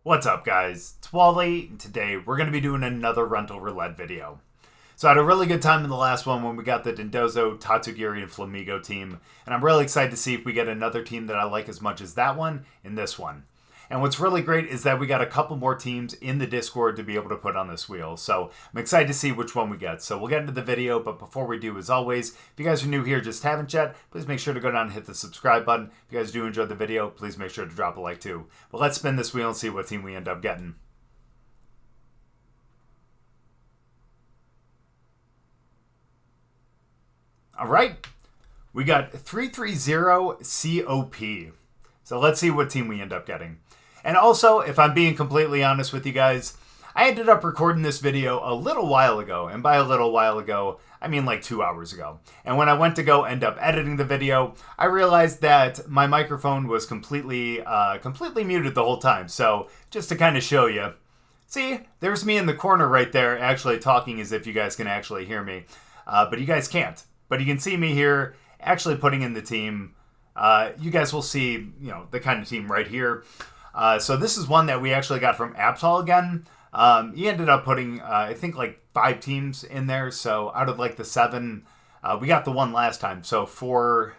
What's up, guys? It's Wally, and today we're going to be doing another Rental Roulette video. So I had a really good time in the last one when we got the Dondozo, Tatsugiri, and Flamingo team, and I'm really excited to see if we get another team that I like as much as that one in this one. And what's really great is that we got a couple more teams in the Discord to be able to put on this wheel. So I'm excited to see which one we get. So we'll get into the video, but before we do, as always, if you guys are new here, just haven't yet, please make sure to go down and hit the subscribe button. If you guys do enjoy the video, please make sure to drop a like too. But let's spin this wheel and see what team we end up getting. All right, we got 330 COP. So let's see what team we end up getting. And also, if I'm being completely honest with you guys, I ended up recording this video a little while ago. And by a little while ago, I mean like 2 hours ago. And when I went to go end up editing the video, I realized that my microphone was completely muted the whole time. So just to kind of show you, see, there's me in the corner right there actually talking as if you guys can actually hear me. But you guys can't. But you can see me here actually putting in the team. You guys will see, the kind of team right here. So this is one that we actually got from Absol again. He ended up putting, I think, like 5 teams in there. So out of like the 7, we got the one last time. So 4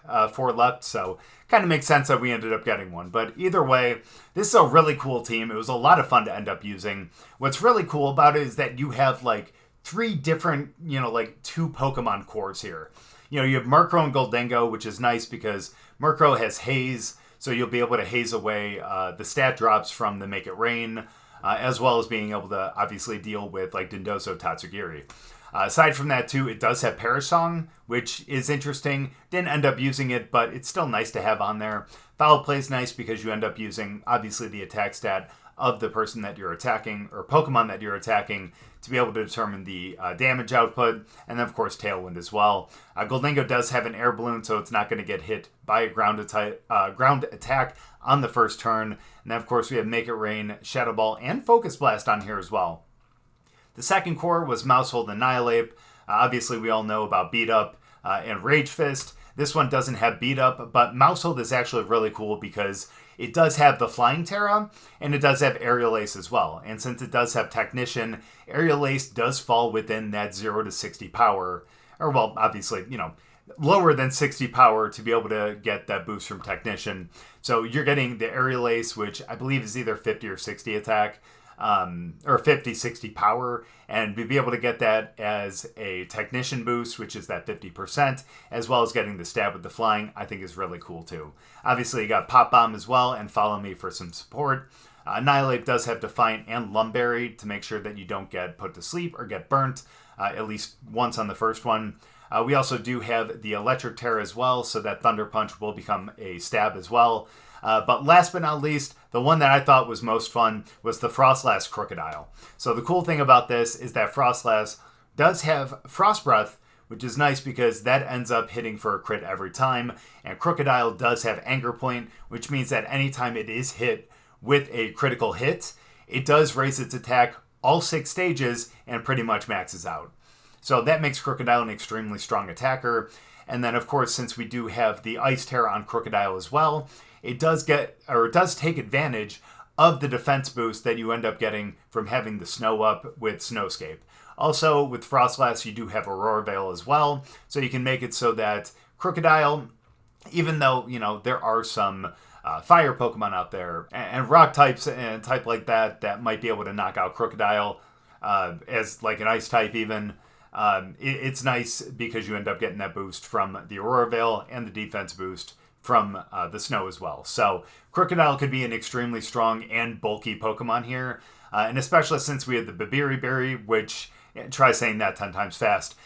left. So kind of makes sense that we ended up getting one. But either way, this is a really cool team. It was a lot of fun to end up using. What's really cool about it is that you have like 3 different, like 2 Pokemon cores here. You have Murkrow and Gholdengo, which is nice because Murkrow has Haze, so you'll be able to haze away the stat drops from the Make It Rain, as well as being able to obviously deal with like Dondozo, Tatsugiri. Aside from that too, it does have Perish Song, which is interesting. Didn't end up using it, but it's still nice to have on there. Foul Play is nice because you end up using obviously the attack stat of the person that you're attacking, or Pokemon that you're attacking, to be able to determine the damage output, and then of course Tailwind as well. Gholdengo does have an Air Balloon, so it's not going to get hit by a ground attack on the first turn. And then of course we have Make It Rain, Shadow Ball, and Focus Blast on here as well. The second core was Maushold and Annihilape. Obviously we all know about Beat Up and Rage Fist. This one doesn't have Beat Up, but Maushold is actually really cool because it does have the Flying Terra, and it does have Aerial Ace as well. And since it does have Technician, Aerial Ace does fall within that 0 to 60 power. Or, well, obviously, lower than 60 power to be able to get that boost from Technician. So you're getting the Aerial Ace, which I believe is either 50 or 60 attack. Or 50, 60 power, and be able to get that as a Technician boost, which is that 50%, as well as getting the stab with the flying, I think is really cool too. Obviously, you got Pop Bomb as well, and Follow Me for some support. Annihilape does have Defiant and Lumberry to make sure that you don't get put to sleep or get burnt, at least once on the first one. We also do have the Electric Terror as well, so that Thunder Punch will become a stab as well. But last but not least, the one that I thought was most fun was the Froslass Krookodile. So the cool thing about this is that Froslass does have Frost Breath, which is nice because that ends up hitting for a crit every time. And Krookodile does have Anger Point, which means that anytime it is hit with a critical hit, it does raise its attack all 6 stages and pretty much maxes out. So that makes Krookodile an extremely strong attacker. And then, of course, since we do have the Ice Terror on Krookodile as well, it does take advantage of the defense boost that you end up getting from having the Snow Up with Snowscape. Also, with Froslass, you do have Aurora Veil as well, so you can make it so that Krookodile, even though, there are some fire Pokemon out there, and rock types and type like that might be able to knock out Krookodile as like an ice type even. It's nice because you end up getting that boost from the Aurora Veil and the defense boost from the snow as well. So Krookodile could be an extremely strong and bulky Pokemon here, and especially since we have the Babiri Berry, which, try saying that 10 times fast,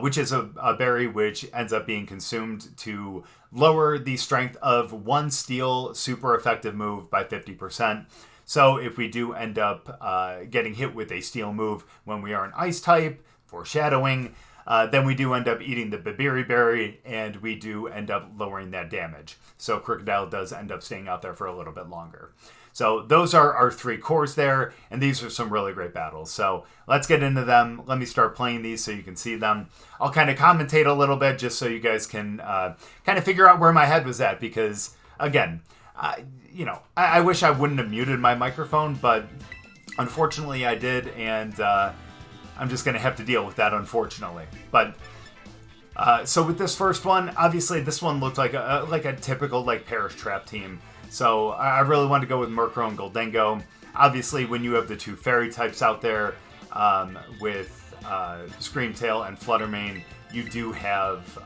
which is a berry which ends up being consumed to lower the strength of one steel super effective move by 50%. So if we do end up getting hit with a steel move when we are an ice type, foreshadowing, then we do end up eating the Babiri Berry, and we do end up lowering that damage. So Krookodile does end up staying out there for a little bit longer. So those are our 3 cores there, and these are some really great battles. So let's get into them. Let me start playing these so you can see them. I'll kind of commentate a little bit just so you guys can kind of figure out where my head was at, because, again, you know, I wish I wouldn't have muted my microphone, but unfortunately I did, and I'm just going to have to deal with that, unfortunately. But so with this first one, obviously this one looked like a typical like Perish Trap team. So I really wanted to go with Murkrow and Gholdengo. Obviously, when you have the two fairy types out there with Screamtail and Fluttermane, you do have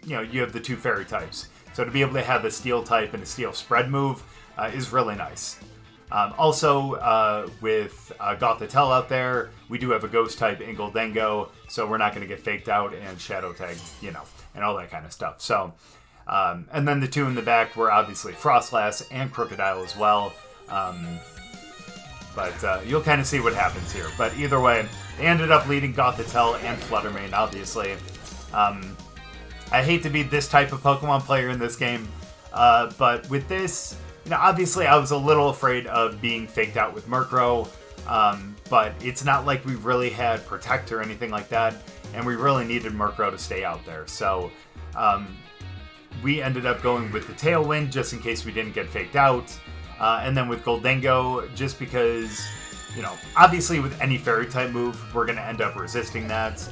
you have the two fairy types. So to be able to have a steel type and a steel spread move is really nice. Also, with Gothitelle out there, we do have a ghost type in Gholdengo, so we're not going to get faked out and shadow tagged, you know, and all that kind of stuff. So, and then the two in the back were obviously Froslass and Krookodile as well. But you'll kind of see what happens here. But either way, they ended up leading Gothitelle and Fluttermane, obviously. I hate to be this type of Pokemon player in this game, but with this, you know, obviously I was a little afraid of being faked out with Murkrow, but it's not like we really had Protect or anything like that, and we really needed Murkrow to stay out there. So we ended up going with the Tailwind just in case we didn't get faked out, and then with Gholdengo, just because, you know, obviously with any Fairy type move, we're going to end up resisting that.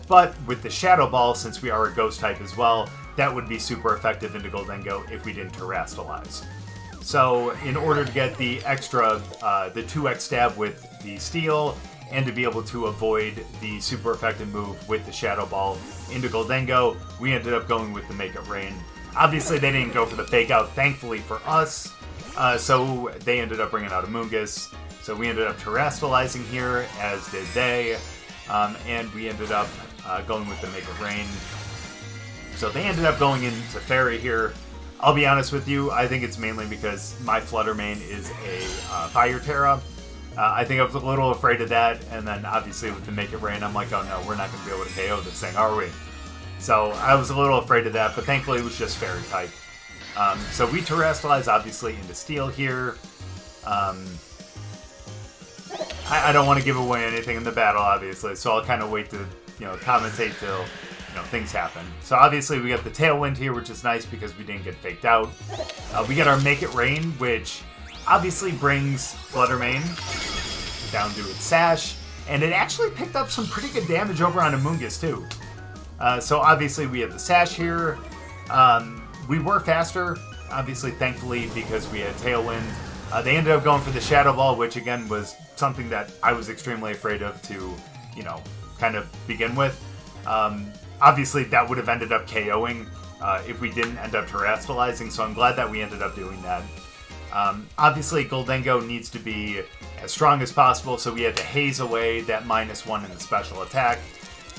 But with the Shadow Ball, since we are a Ghost type as well, that would be super effective into Gholdengo if we didn't Terrastalize. So in order to get the extra, the 2x stab with the Steel, and to be able to avoid the super effective move with the Shadow Ball into Gholdengo, we ended up going with the Make It Rain. Obviously they didn't go for the Fake Out, thankfully for us, so they ended up bringing out Amoonguss. So we ended up Terrastalizing here, as did they. And we ended up going with the Make It Rain. So they ended up going into Fairy here. I'll be honest with you, I think it's mainly because my Fluttermane is a Fire Terra. I think I was a little afraid of that, and then obviously with the Make It Rain, I'm like, oh no, we're not going to be able to KO this thing, are we? So I was a little afraid of that, but thankfully it was just Fairy type. So we Terrastalize, obviously, into Steel here. I don't want to give away anything in the battle, obviously, so I'll kind of wait to, you know, commentate till, you know, things happen. So obviously we got the Tailwind here, which is nice because we didn't get faked out. We get our Make It Rain, which obviously brings Fluttermane down to its Sash, and it actually picked up some pretty good damage over on Amoonguss too. So obviously we have the Sash here. We were faster, obviously, thankfully, because we had Tailwind. They ended up going for the Shadow Ball, which again was something that I was extremely afraid of to, you know, kind of begin with. Obviously, that would have ended up KOing if we didn't end up Terrastalizing, so I'm glad that we ended up doing that. Obviously, Gholdengo needs to be as strong as possible, so we had to haze away that -1 in the special attack.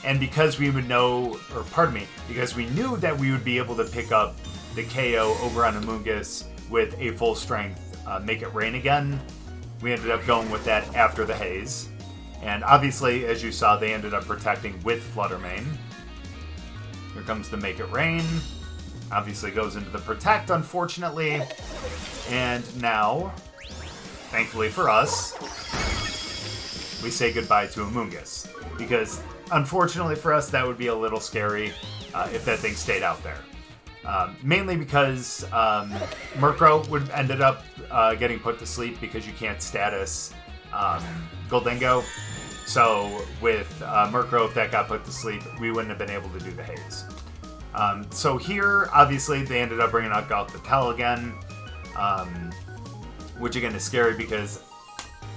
And because we would know, or pardon me, because we knew that we would be able to pick up the KO over on Amoonguss with a full strength Make It Rain again, we ended up going with that after the haze. And obviously, as you saw, they ended up protecting with Fluttermane. Here comes the Make It Rain. Obviously goes into the Protect, unfortunately. And now, thankfully for us, we say goodbye to Amoonguss. Because, unfortunately for us, that would be a little scary if that thing stayed out there. Mainly because Murkrow would ended up getting put to sleep because you can't status Gholdengo. So with Murkrow, if that got put to sleep, we wouldn't have been able to do the haze. So here, obviously, they ended up bringing out Gothitelle again, which again is scary because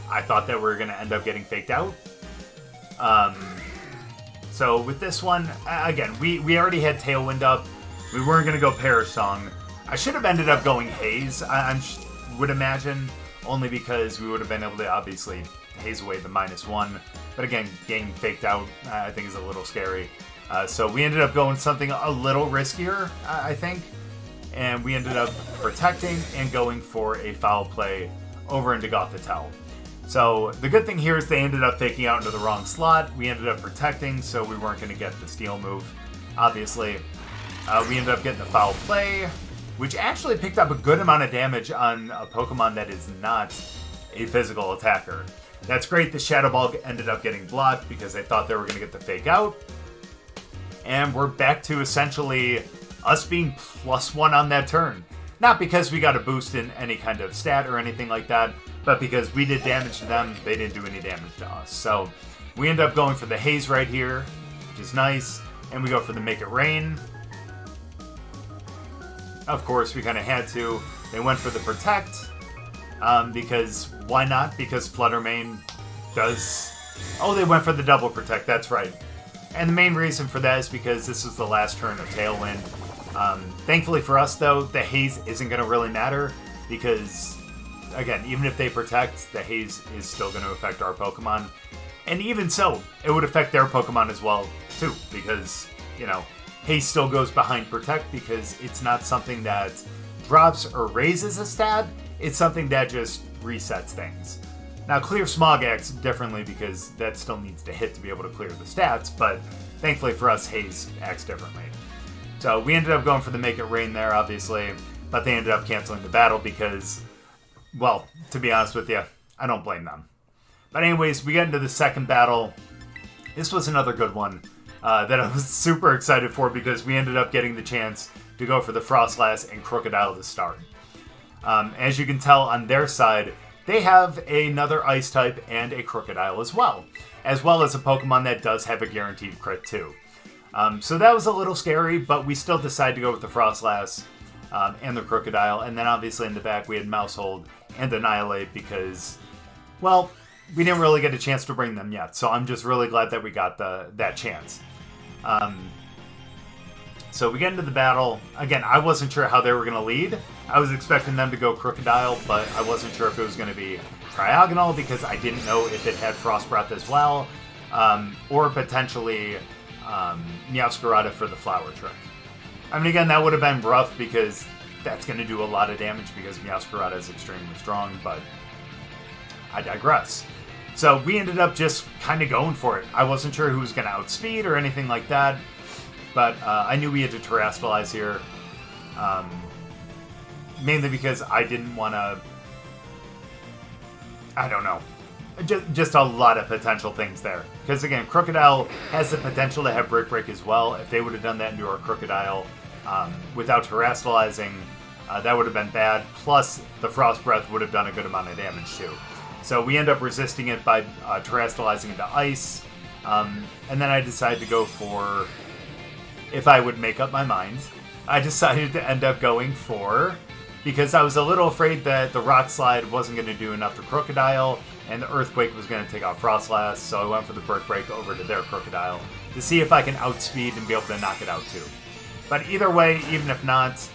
I thought that we were going to end up getting faked out. So with this one, again, we already had Tailwind up. We weren't going to go Perish Song. I should have ended up going Haze, I would imagine, only because we would have been able to obviously haze away the -1. But again, getting faked out, I think, is a little scary. So we ended up going something a little riskier, I think. And we ended up protecting and going for a foul play over into Gothitelle. So the good thing here is they ended up faking out into the wrong slot. We ended up protecting, so we weren't going to get the steal move, obviously. We ended up getting the foul play, which actually picked up a good amount of damage on a Pokemon that is not a physical attacker. That's great. The Shadow Ball ended up getting blocked because they thought they were going to get the fake out. And we're back to essentially us being +1 on that turn. Not because we got a boost in any kind of stat or anything like that, but because we did damage to them, they didn't do any damage to us. So we end up going for the Haze right here, which is nice, and we go for the Make It Rain. Of course, we kind of had to. They went for the Protect, because why not? Because Flutter main does... Oh, they went for the double Protect, that's right. And the main reason for that is because this was the last turn of Tailwind. Thankfully for us, though, the Haze isn't going to really matter because, again, even if they Protect, the Haze is still going to affect our Pokemon. And even so, it would affect their Pokemon as well, too, because, you know, Haze still goes behind Protect because it's not something that drops or raises a stat. It's something that just resets things. Now, Clear Smog acts differently because that still needs to hit to be able to clear the stats, but thankfully for us, Haze acts differently. So we ended up going for the Make It Rain there, obviously, but they ended up canceling the battle because, well, to be honest with you, I don't blame them. But anyways, we get into the second battle. This was another good one that I was super excited for because we ended up getting the chance to go for the Froslass and Krookodile to start. As you can tell on their side, they have another Ice type and a Krookodile as well as a Pokemon that does have a guaranteed crit too. So that was a little scary, but we still decided to go with the Froslass and the Krookodile. And then obviously in the back we had Maushold and Annihilape because, well, we didn't really get a chance to bring them yet. So I'm just really glad that we got that chance. So we get into the battle. Again, I wasn't sure how they were going to lead. I was expecting them to go Krookodile, but I wasn't sure if it was going to be Cryogonal because I didn't know if it had Frost Breath as well, or potentially Meowscarada for the Flower Trick. I mean, again, that would have been rough because that's going to do a lot of damage because Meowscarada is extremely strong, but I digress. So we ended up just kind of going for it. I wasn't sure who was going to outspeed or anything like that, but I knew we had to Terrestrialize here. Mainly because I didn't want to... I don't know. Just a lot of potential things there. Because again, Krookodile has the potential to have Brick Break as well. If they would have done that into our Krookodile without Terrestrializing, that would have been bad. Plus, the Frost Breath would have done a good amount of damage too. So we end up resisting it by Terrestrializing into Ice. And then I decided to go for... If I would make up my mind, I decided to end up going for... Because I was a little afraid that the Rock Slide wasn't going to do enough to Krookodile, and the Earthquake was going to take out Froslass, so I went for the Brick Break over to their Krookodile to see if I can outspeed and be able to knock it out too. But either way, even if not,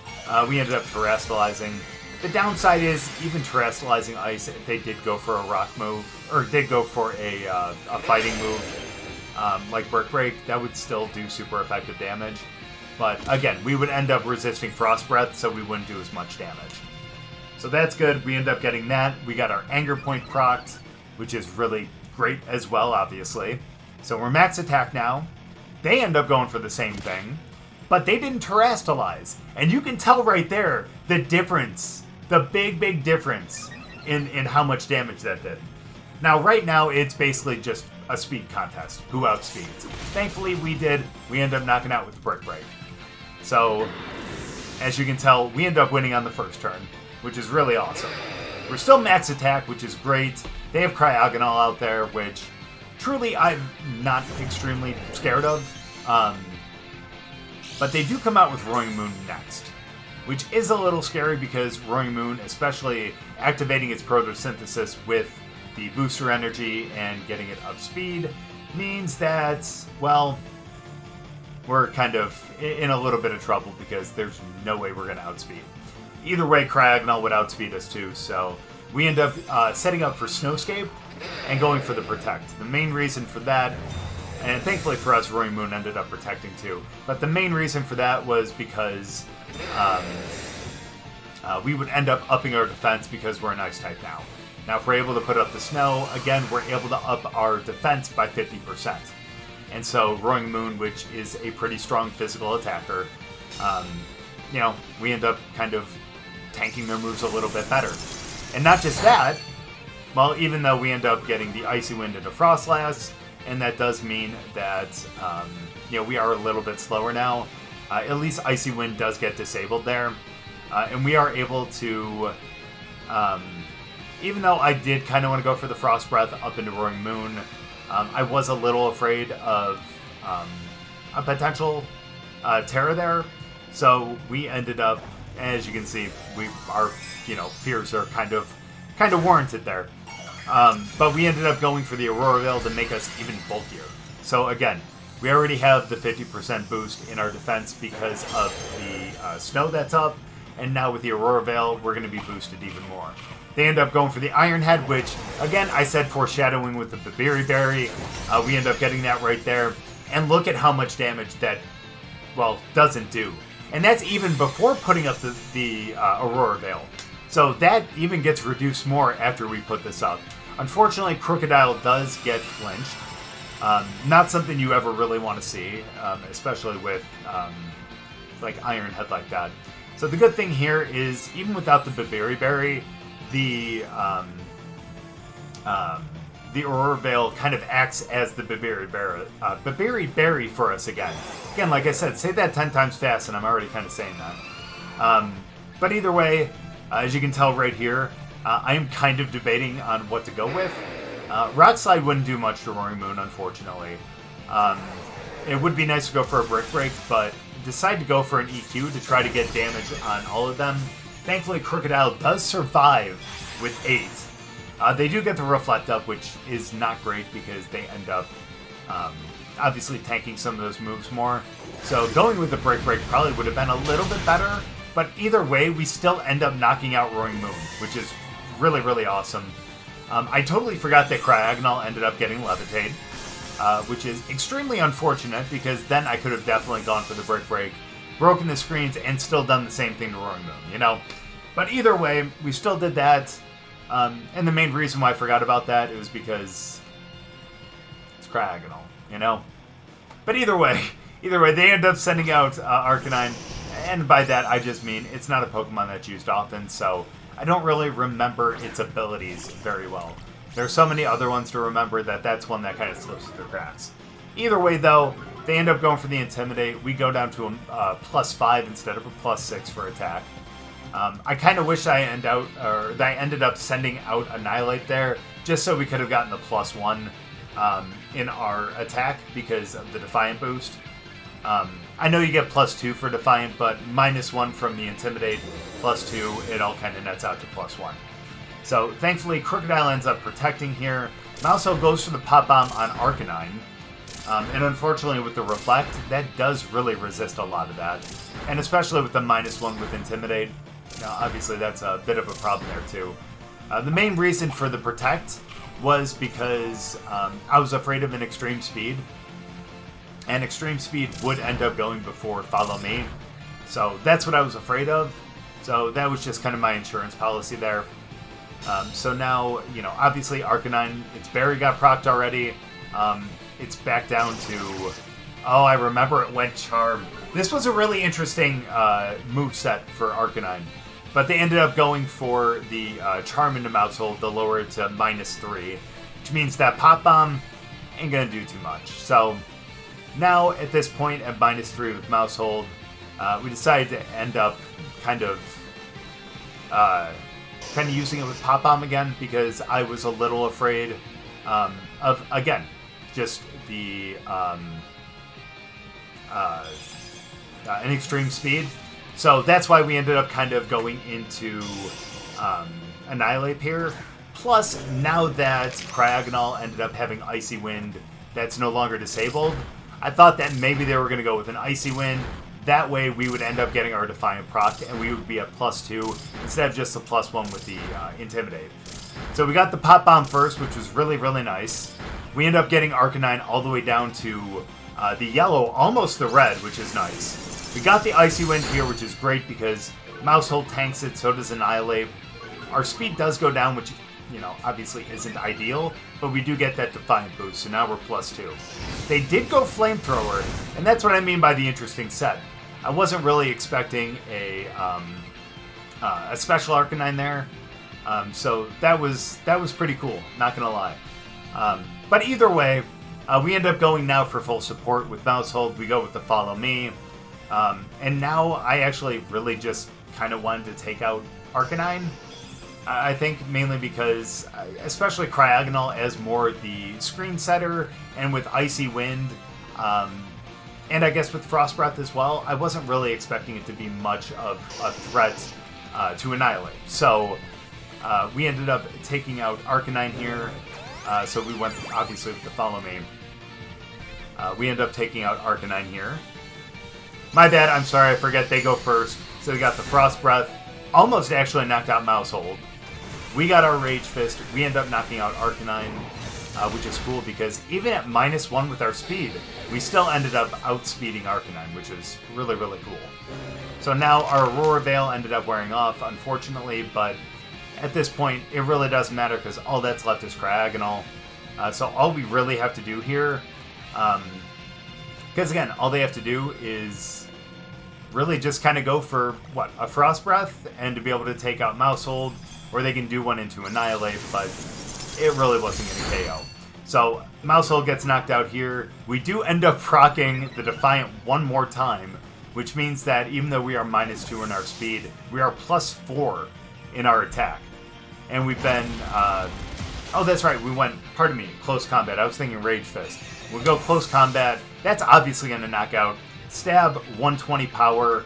we ended up Terrestrializing. The downside is, even Terrestrializing Ice, if they did go for a Rock move, or did go for a Fighting move, like Brick Break, that would still do super effective damage. But again, we would end up resisting Frost Breath, so we wouldn't do as much damage. So that's good. We end up getting that. We got our Anger Point procced, which is really great as well, obviously. So we're max attack now. They end up going for the same thing, but they didn't Terrestrialize. And you can tell right there the difference, the big difference in how much damage that did. Now, right now, it's basically just a speed contest. Who outspeeds? Thankfully, we did. We end up knocking out with the Brick Break. So, as you can tell, we end up winning on the first turn, which is really awesome. We're still max attack, which is great. They have Cryogonal out there, which truly I'm not extremely scared of. But they do come out with Roaring Moon next, which is a little scary because Roaring Moon, especially activating its photosynthesis with the booster energy and getting it up speed, means that, well, we're kind of in a little bit of trouble because there's no way we're going to outspeed. Either way, Cryogonal would outspeed us too, so we end up setting up for Snowscape and going for the Protect. The main reason for that, and thankfully for us, Roaring Moon ended up protecting too, but the main reason for that was because we would end up upping our defense because we're an Ice type now. Now, if we're able to put up the Snow, again, we're able to up our defense by 50%. And so Roaring Moon, which is a pretty strong physical attacker, we end up kind of tanking their moves a little bit better. And not just that, well, even though we end up getting the Icy Wind into Froslass, and that does mean that, we are a little bit slower now, at least Icy Wind does get disabled there. And we are able to, even though I did kind of want to go for the Frost Breath up into Roaring Moon, I was a little afraid of a potential Terra there. So we ended up, as you can see, our fears are kind of warranted there. But we ended up going for the Aurora Veil to make us even bulkier. So again, we already have the 50% boost in our defense because of the snow that's up, and now with the Aurora Veil, we're going to be boosted even more. They end up going for the Iron Head, which, again, I said foreshadowing with the Babiri Berry. We end up getting that right there. And look at how much damage that, doesn't do. And that's even before putting up the Aurora Veil. So that even gets reduced more after we put this up. Unfortunately, Krookodile does get flinched. Not something you ever really want to see, especially with Iron Head like that. So the good thing here is, even without the Babiri Berry, the Aurora Veil kind of acts as the Babiri Berry for us again. Again, like I said, say that 10 times fast, and I'm already kind of saying that. But either way, as you can tell right here, I am kind of debating on what to go with. Rock Slide wouldn't do much to Roaring Moon, unfortunately. It would be nice to go for a Brick Break, but decide to go for an EQ to try to get damage on all of them. Thankfully, Krookodile does survive with 8. They do get the Reflect up, which is not great because they end up obviously tanking some of those moves more. So going with the Brick Break probably would have been a little bit better, but either way, we still end up knocking out Roaring Moon, which is really, really awesome. I totally forgot that Cryogonal ended up getting Levitate, which is extremely unfortunate because then I could have definitely gone for the Brick Break, broken the screens, and still done the same thing to Roaring Moon, But either way, we still did that. And the main reason why I forgot about that was because it's Cryogonal, But either way, they end up sending out Arcanine, and by that I just mean it's not a Pokemon that's used often, so I don't really remember its abilities very well. There's so many other ones to remember that's one that kind of slips through the cracks. Either way, though, they end up going for the Intimidate. We go down to a +5 instead of a +6 for attack. I kind of wish I ended up sending out Annihilape there, just so we could have gotten the +1 in our attack because of the Defiant boost. I know you get +2 for Defiant, but -1 from the Intimidate, +2, it all kind of nets out to +1. So thankfully, Krookodile ends up protecting here. Maushold goes for the Pop Bomb on Arcanine. And unfortunately with the Reflect, that does really resist a lot of that. And especially with the -1 with Intimidate, obviously that's a bit of a problem there too. The main reason for the Protect was because I was afraid of an Extreme Speed. And Extreme Speed would end up going before Follow Me. So that's what I was afraid of. So that was just kind of my insurance policy there. So now, obviously Arcanine, its Berry got procced already. It's back down to... Oh, I remember it went Charm. This was a really interesting moveset for Arcanine. But they ended up going for the Charm into Maushold, the lower to -3. Which means that Pop Bomb ain't going to do too much. So now, at this point, at -3 with Maushold, we decided to end up kind of using it with Pop Bomb again because I was a little afraid of, again, just the an Extreme Speed. So that's why we ended up kind of going into Annihilape here. Plus, now that Cryogonal ended up having Icy Wind that's no longer disabled, I thought that maybe they were going to go with an Icy Wind. That way we would end up getting our Defiant proc, and we would be at +2 instead of just a +1 with the Intimidate. So we got the Pop Bomb first, which was really, really nice. We end up getting Arcanine all the way down to the yellow, almost the red, which is nice. We got the Icy Wind here, which is great because Maushold tanks it, so does Annihilape. Our speed does go down, which, obviously isn't ideal, but we do get that Defiant boost, so now we're +2. They did go Flamethrower, and that's what I mean by the interesting set. I wasn't really expecting a special Arcanine there, so that was pretty cool, not gonna lie. But either way, we end up going now for full support with Maushold. We go with the Follow Me, and now I actually really just kind of wanted to take out Arcanine. I think mainly because, especially Cryogonal as more the screen setter, and with Icy Wind, and I guess with Frost Breath as well, I wasn't really expecting it to be much of a threat to Annihilape. So we ended up taking out Arcanine here. So we went, obviously, with the Follow Me. We ended up taking out Arcanine here. My bad, I'm sorry, I forget they go first. So we got the Frost Breath. Almost actually knocked out Maushold. We got our Rage Fist. We end up knocking out Arcanine, which is cool because even at -1 with our speed, we still ended up outspeeding Arcanine, which is really, really cool. So now our Aurora Veil ended up wearing off, unfortunately, but at this point, it really doesn't matter because all that's left is Cryogonal. So all we really have to do here, because again, all they have to do is really just kind of go for, what, a Frost Breath, and to be able to take out Maushold, or they can do one into Annihilape, but it really wasn't going to KO. So Maushold gets knocked out here. We do end up proccing the Defiant one more time, which means that even though we are -2 in our speed, we are +4 in our attack. And we've been, oh, that's right, we went, pardon me, close combat. I was thinking Rage Fist. We'll go close combat. That's obviously going to knock out Stab, 120 power,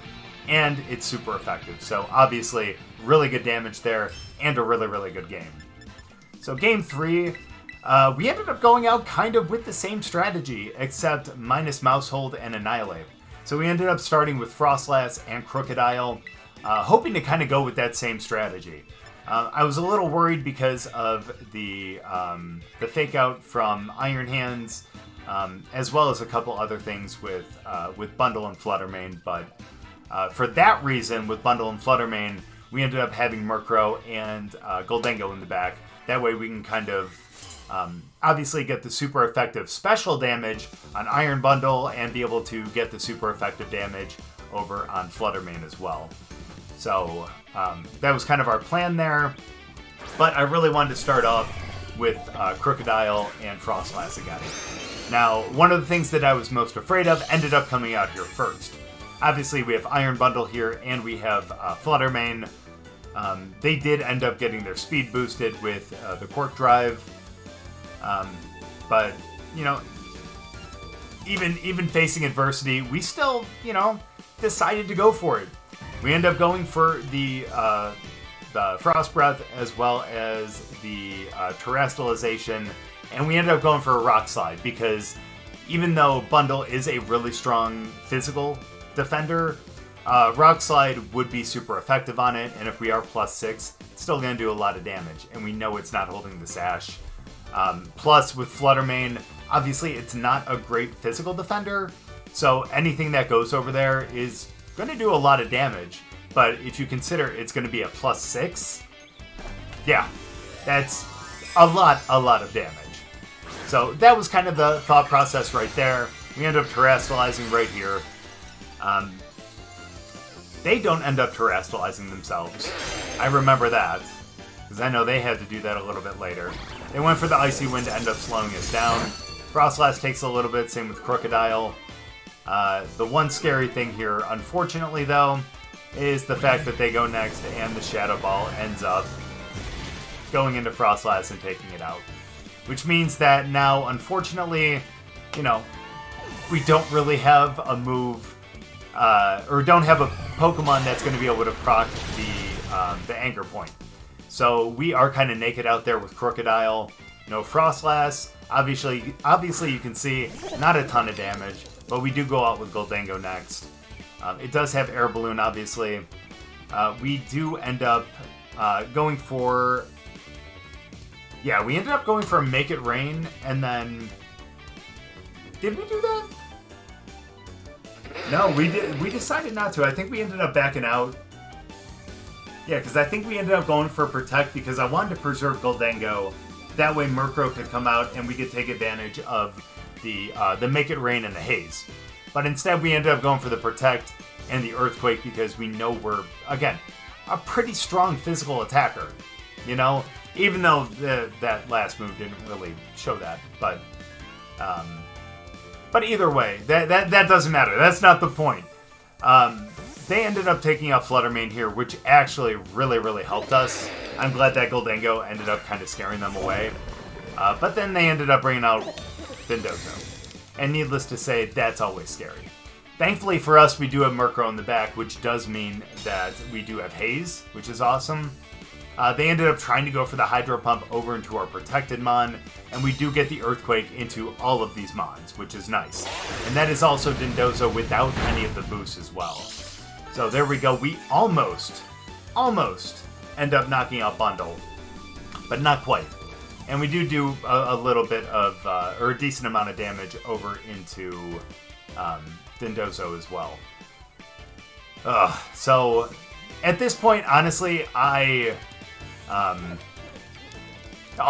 and it's super effective. So obviously, really good damage there, and a really, really good game. So game 3, we ended up going out kind of with the same strategy, except minus Maushold and Annihilape. So we ended up starting with Froslass and Krookodile, hoping to kind of go with that same strategy. I was a little worried because of the fake out from Iron Hands, as well as a couple other things with Bundle and Flutter Mane, but for that reason, with Bundle and Flutter Mane, we ended up having Murkrow and Gholdengo in the back. That way we can kind of obviously get the super effective special damage on Iron Bundle and be able to get the super effective damage over on Flutter Mane as well. So that was kind of our plan there, but I really wanted to start off with Krookodile and Froslass again. Now, one of the things that I was most afraid of ended up coming out here first. Obviously, we have Iron Bundle here, and we have Flutter Mane. They did end up getting their speed boosted with the Quark Drive, but, you know, even facing adversity, we still, you know, decided to go for it. We end up going for the Frost Breath as well as the Terrestrialization, and we ended up going for a Rock Slide because even though Bundle is a really strong physical defender, Rock Slide would be super effective on it, and if we are +6, it's still going to do a lot of damage, and we know it's not holding the Sash. Plus, with Flutter Mane, obviously it's not a great physical defender, so anything that goes over there is going to do a lot of damage, but if you consider it's going to be a +6, yeah, that's a lot of damage. So that was kind of the thought process right there. We end up terrestrializing right here. They don't end up terrestrializing themselves. I remember that, because I know they had to do that a little bit later. They went for the Icy Wind to end up slowing us down. Froslass takes a little bit, same with Krookodile. The one scary thing here, unfortunately though, is the fact that they go next and the Shadow Ball ends up going into Froslass and taking it out. Which means that now, unfortunately, you know, we don't really have a move, or don't have a Pokemon that's going to be able to proc the Anger Point. So we are kind of naked out there with Krookodile. No Froslass. Obviously you can see not a ton of damage, but we do go out with Gholdengo next. It does have Air Balloon, obviously. We do end up going for... Yeah, we ended up going for a Make It Rain, and then... Did we do that? No, we decided not to. I think we ended up backing out. Yeah, because I think we ended up going for Protect because I wanted to preserve Gholdengo. That way Murkrow could come out and we could take advantage of the Make It Rain and the Haze. But instead we ended up going for the Protect and the Earthquake because we know we're, again, a pretty strong physical attacker. You know? Even though that last move didn't really show that. But either way, that doesn't matter. That's not the point. they ended up taking out Flutter main here, which actually really helped us. I'm glad that Gholdengo ended up kind of scaring them away. But then they ended up bringing out Dondozo. And needless to say, that's always scary. Thankfully for us, we do have Murkrow in the back, which does mean that we do have Haze, which is awesome. They ended up trying to go for the Hydro Pump over into our protected Mon, and we do get the Earthquake into all of these Mons, which is nice. And that is also Dondozo without any of the boosts as well. So there we go. We almost end up knocking out Bundle, but not quite. And we do a little bit of, or a decent amount of damage over into Dondozo as well. So at this point, honestly, I'll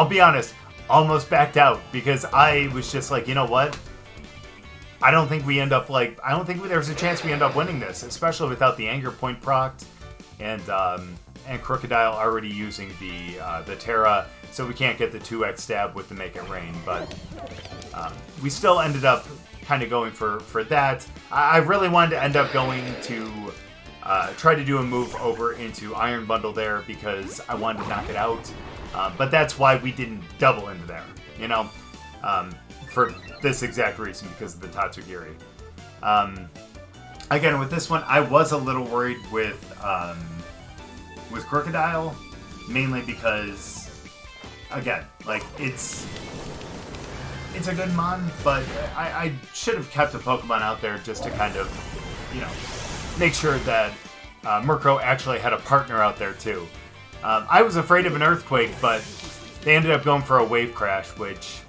be honest, almost backed out because I was just like, you know what? I don't think there's a chance we end up winning this, especially without the Anger Point proc and Krookodile already using the Terra, so we can't get the 2x stab with the Make It Rain, but we still ended up kind of going for that. I really wanted to end up going to try to do a move over into Iron Bundle there because I wanted to knock it out. But that's why we didn't double into there, you know, for this exact reason, because of the Tatsugiri. Again, with this one, I was a little worried with Krookodile, mainly because, again, like, it's a good Mon, but I should have kept a Pokemon out there just to kind of, you know, make sure that Murkrow actually had a partner out there too. I was afraid of an Earthquake, but they ended up going for a Wave Crash, which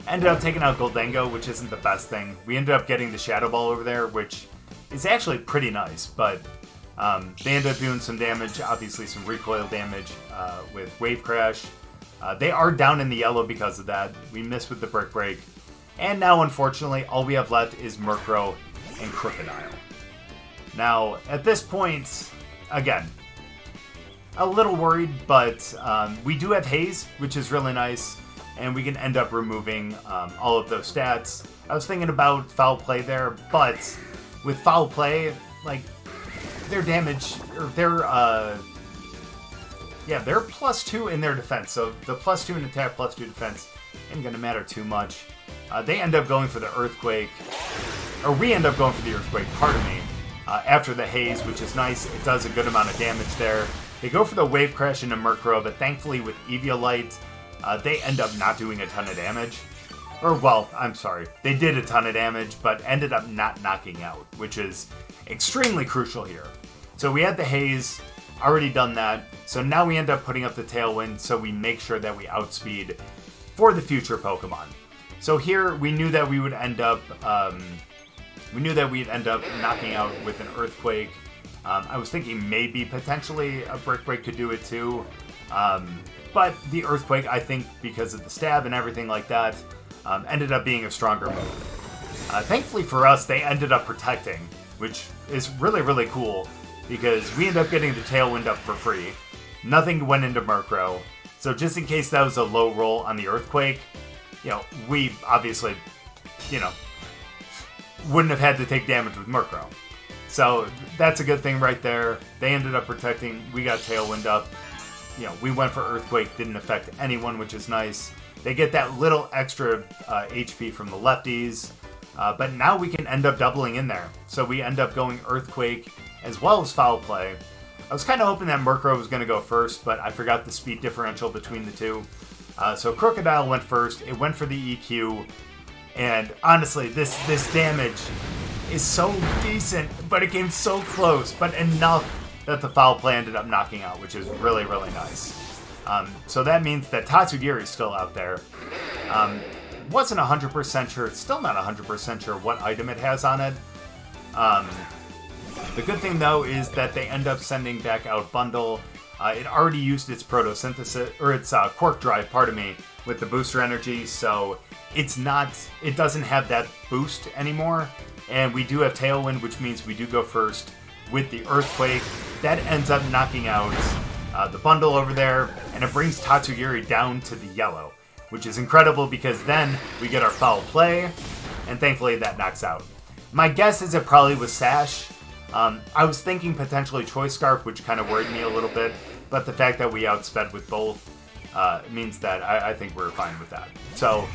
ended up taking out Gholdengo, which isn't the best thing. We ended up getting the Shadow Ball over there, which is actually pretty nice, but they ended up doing some damage, obviously some recoil damage with Wave Crash. They are down in the yellow because of that. We missed with the Brick Break. And now, unfortunately, all we have left is Murkrow and Krookodile. Now, at this point, again, a little worried, but we do have Haze, which is really nice, and we can end up removing all of those stats. I was thinking about Foul Play there, but with Foul Play, like, their damage, or their, they're +2 in their defense, so the +2 in attack, +2 defense isn't going to matter too much. They end up going for the Earthquake, or we end up going for the Earthquake, pardon me, after the Haze, which is nice. It does a good amount of damage there. They go for the Wave Crash into Murkrow, but thankfully with Eviolite, they end up not doing a ton of damage. Or, well, I'm sorry, they did a ton of damage, but ended up not knocking out, which is extremely crucial here. So we had the Haze, already done that, so now we end up putting up the Tailwind, so we make sure that we outspeed for the future Pokemon. So here, we knew that we would end up, knocking out with an Earthquake. I was thinking maybe potentially a Brick Break could do it too. But the Earthquake, I think, because of the stab and everything like that, ended up being a stronger move. Thankfully for us, they ended up protecting, which is really cool, because we ended up getting the Tailwind up for free. Nothing went into Murkrow. So just in case that was a low roll on the Earthquake, you know, we obviously, you know, wouldn't have had to take damage with Murkrow. So that's a good thing right there. They ended up protecting. We got Tailwind up. You know, we went for Earthquake. Didn't affect anyone, which is nice. They get that little extra HP from the lefties. But now we can end up doubling in there. So we end up going Earthquake as well as Foul Play. I was kind of hoping that Murkrow was going to go first, but I forgot the speed differential between the two. So Krookodile went first. It went for the EQ. And honestly, this damage is so decent, but it came so close, but enough that the Foul Play ended up knocking out, which is really nice. So that means that Tatsugiri is still out there. Wasn't 100% sure, still not 100% sure what item it has on it. The good thing though is that they end up sending back out Bundle. It already used its photosynthesis, or its Quark Drive, pardon me, with the booster energy, so it doesn't have that boost anymore. And we do have Tailwind, which means we do go first with the Earthquake. That ends up knocking out the Bundle over there, and it brings Tatsugiri down to the yellow, which is incredible because then we get our Foul Play, and thankfully that knocks out. My guess is it probably was Sash, I was thinking potentially Choice Scarf, which kind of worried me a little bit, but the fact that we outsped with both means that I think we're fine with that. So,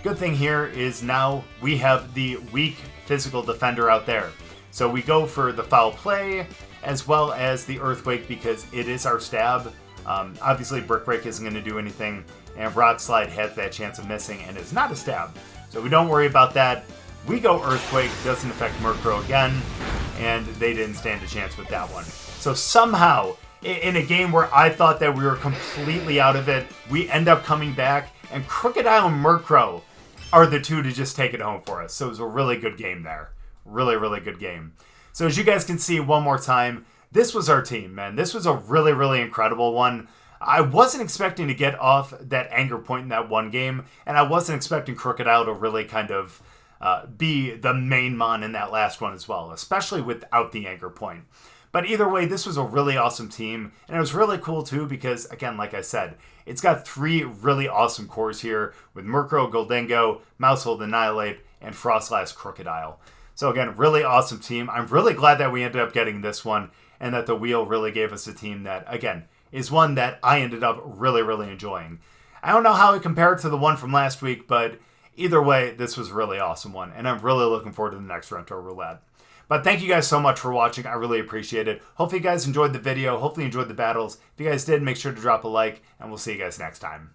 good thing here is now we have the weak physical defender out there. So we go for the Foul Play as well as the Earthquake because it is our stab. Obviously, Brick Break isn't going to do anything, and Rock Slide has that chance of missing, and it's not a stab. So we don't worry about that. We go Earthquake, doesn't affect Murkrow again, and they didn't stand a chance with that one. So somehow, in a game where I thought that we were completely out of it, we end up coming back, and Krookodile and Murkrow are the two to just take it home for us. So it was a really good game there. Really, really good game. So as you guys can see one more time, this was our team, man. This was a really, really incredible one. I wasn't expecting to get off that Anger Point in that one game, and I wasn't expecting Krookodile to really kind of be the main mon in that last one as well, especially without the Anger Point. But either way, this was a really awesome team, and it was really cool too because, again, like I said, it's got 3 really awesome cores here with Murkrow, Gholdengo, Maushold, Annihilape, and Froslass Krookodile. So again, really awesome team. I'm really glad that we ended up getting this one, and that the wheel really gave us a team that, again, is one that I ended up really, really enjoying. I don't know how it compared to the one from last week, but either way, this was a really awesome one, and I'm really looking forward to the next Rental Roulette. But thank you guys so much for watching. I really appreciate it. Hopefully you guys enjoyed the video. Hopefully you enjoyed the battles. If you guys did, make sure to drop a like, and we'll see you guys next time.